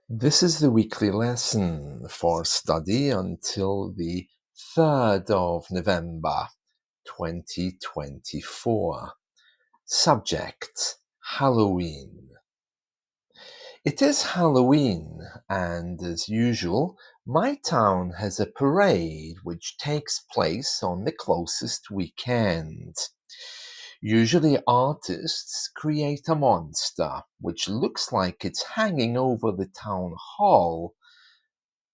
This is the weekly lesson for study until the 3rd of November 2024. Subject: Halloween. It is Halloween, and as usual, my town has a parade which takes place on the closest weekend. Usually artists create a monster which looks like it's hanging over the town hall,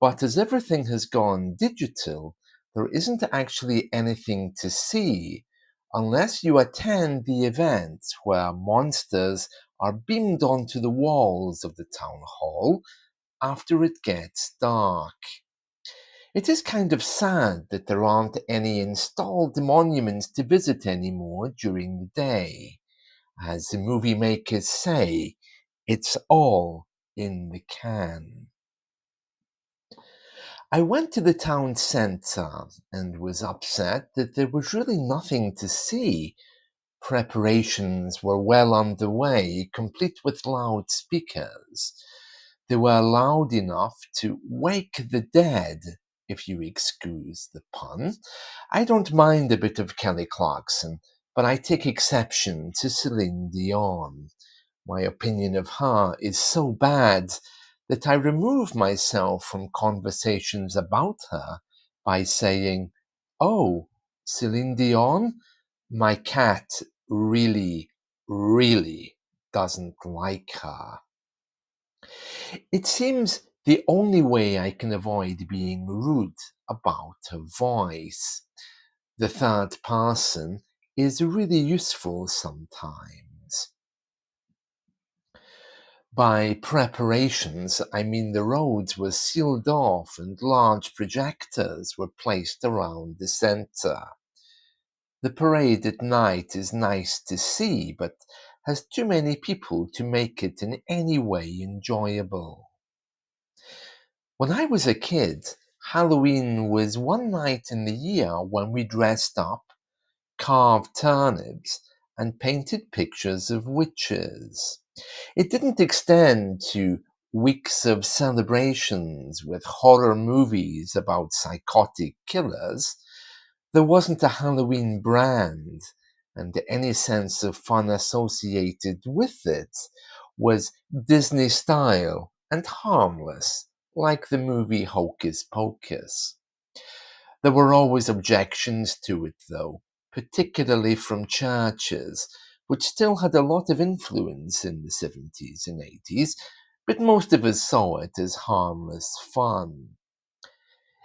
but as everything has gone digital, there isn't actually anything to see unless you attend the event where monsters are beamed onto the walls of the town hall after it gets dark. It is kind of sad that there aren't any installed monuments to visit anymore during the day. As the movie makers say, it's all in the can. I went to the town centre and was upset that there was really nothing to see. Preparations were well underway, complete with loudspeakers. They were loud enough to wake the dead, if you excuse the pun. I don't mind a bit of Kelly Clarkson, but I take exception to Celine Dion. My opinion of her is so bad that I remove myself from conversations about her by saying, "Oh, Celine Dion? My cat really, really doesn't like her." It seems the only way I can avoid being rude about her voice. The third person is really useful sometimes. By preparations, I mean the roads were sealed off and large projectors were placed around the center. The parade at night is nice to see, but has too many people to make it in any way enjoyable. When I was a kid, Halloween was one night in the year when we dressed up, carved turnips, and painted pictures of witches. It didn't extend to weeks of celebrations with horror movies about psychotic killers. There wasn't a Halloween brand, and any sense of fun associated with it was Disney style and harmless, like the movie Hocus Pocus. There were always objections to it, though, particularly from churches, which still had a lot of influence in the 70s and 80s, but most of us saw it as harmless fun.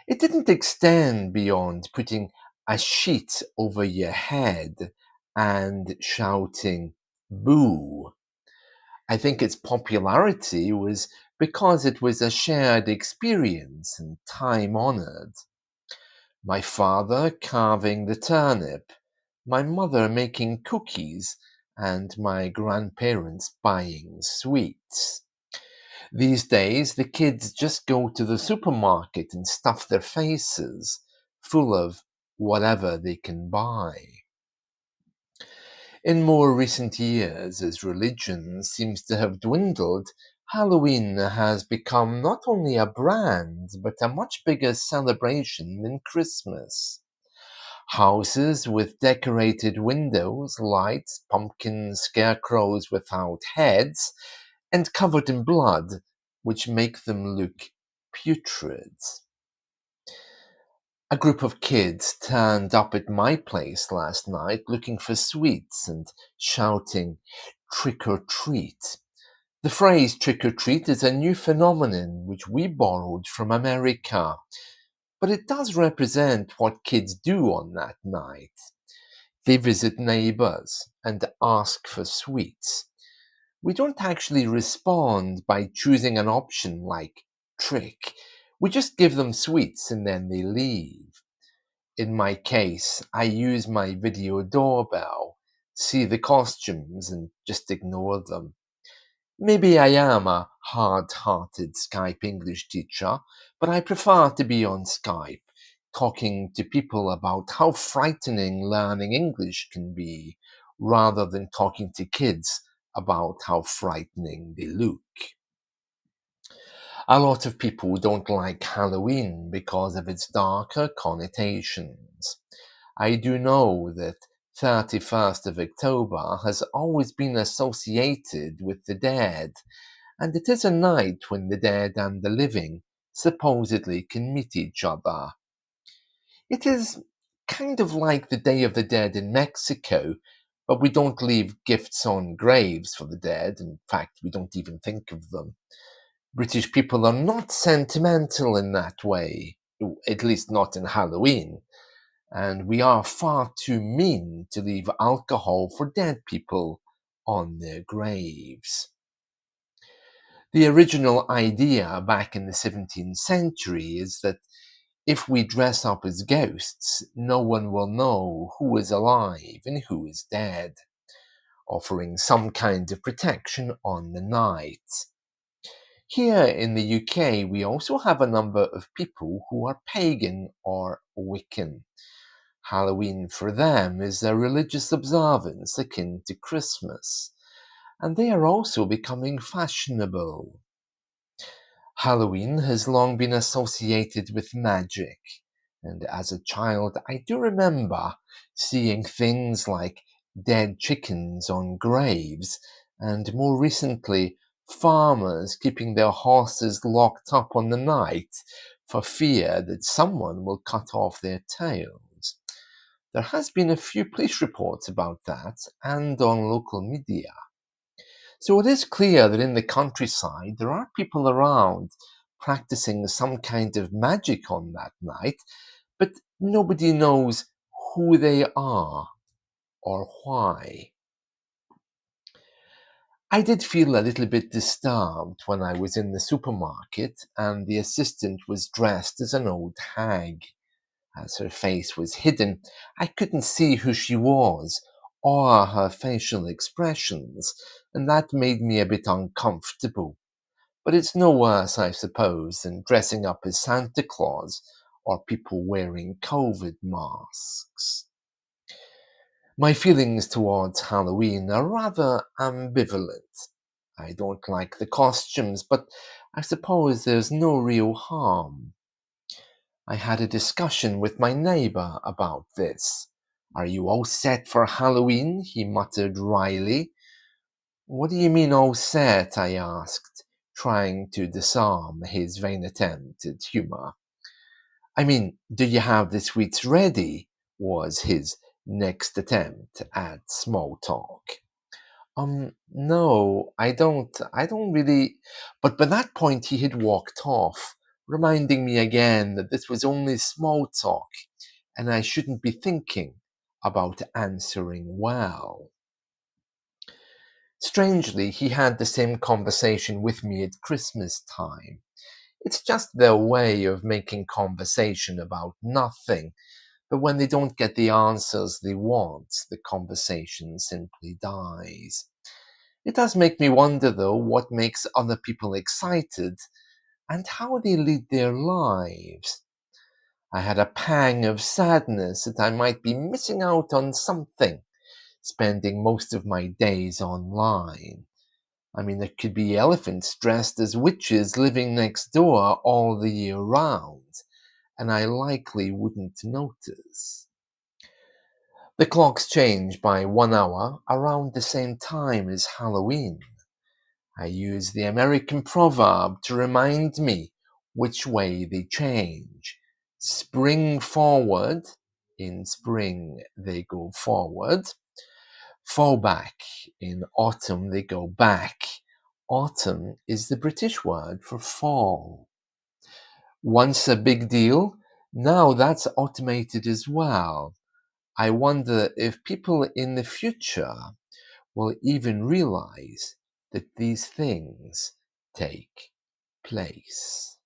It didn't extend beyond putting a sheet over your head and shouting, "Boo." I think its popularity was because it was a shared experience and time honored. My father carving the turnip, my mother making cookies, and my grandparents buying sweets. These days, the kids just go to the supermarket and stuff their faces full of whatever they can buy. In more recent years, as religion seems to have dwindled, Halloween has become not only a brand, but a much bigger celebration than Christmas. Houses with decorated windows, lights, pumpkins, scarecrows without heads, and covered in blood, which make them look putrid. A group of kids turned up at my place last night looking for sweets and shouting, "Trick or treat." The phrase trick or treat is a new phenomenon which we borrowed from America, but it does represent what kids do on that night. They visit neighbors and ask for sweets. We don't actually respond by choosing an option like trick. We just give them sweets and then they leave. In my case, I use my video doorbell, see the costumes, and just ignore them. Maybe I am a hard-hearted Skype English teacher, but I prefer to be on Skype, talking to people about how frightening learning English can be, rather than talking to kids about how frightening they look. A lot of people don't like Halloween because of its darker connotations. I do know that 31st of October has always been associated with the dead, and it is a night when the dead and the living supposedly can meet each other. It is kind of like the Day of the Dead in Mexico, but we don't leave gifts on graves for the dead. In fact, we don't even think of them. British people are not sentimental in that way, at least not in Halloween, and we are far too mean to leave alcohol for dead people on their graves. The original idea back in the 17th century is that if we dress up as ghosts, no one will know who is alive and who is dead, offering some kind of protection on the night. Here in the UK, we also have a number of people who are pagan or Wiccan. Halloween for them is a religious observance akin to Christmas, and they are also becoming fashionable. Halloween has long been associated with magic, and as a child, I do remember seeing things like dead chickens on graves, and more recently, farmers keeping their horses locked up on the night for fear that someone will cut off their tails. There has been a few police reports about that, and on local media. So it is clear that in the countryside there are people around practicing some kind of magic on that night, but nobody knows who they are or why. I did feel a little bit disturbed when I was in the supermarket and the assistant was dressed as an old hag. As her face was hidden, I couldn't see who she was or her facial expressions, and that made me a bit uncomfortable. But it's no worse, I suppose, than dressing up as Santa Claus or people wearing COVID masks. My feelings towards Halloween are rather ambivalent. I don't like the costumes, but I suppose there's no real harm. I had a discussion with my neighbour about this. Are you all set for Halloween? He muttered wryly. What do you mean all set? I asked, trying to disarm his vain attempt at humour. I mean, do you have the sweets ready? Was his next attempt at small talk. No, I don't really. But by that point, he had walked off, reminding me again that this was only small talk and I shouldn't be thinking about answering well. Strangely, he had the same conversation with me at Christmas time. It's just their way of making conversation about nothing, but when they don't get the answers they want, the conversation simply dies. It does make me wonder, though, what makes other people excited and how they lead their lives. I had a pang of sadness that I might be missing out on something, spending most of my days online. I mean, there could be elephants dressed as witches living next door all the year round, and I likely wouldn't notice. The clocks change by 1 hour around the same time as Halloween. I use the American proverb to remind me which way they change. Spring forward, in spring they go forward. Fall back, in autumn they go back. Autumn is the British word for fall. Once a big deal, now that's automated as well. I wonder if people in the future will even realize that these things take place.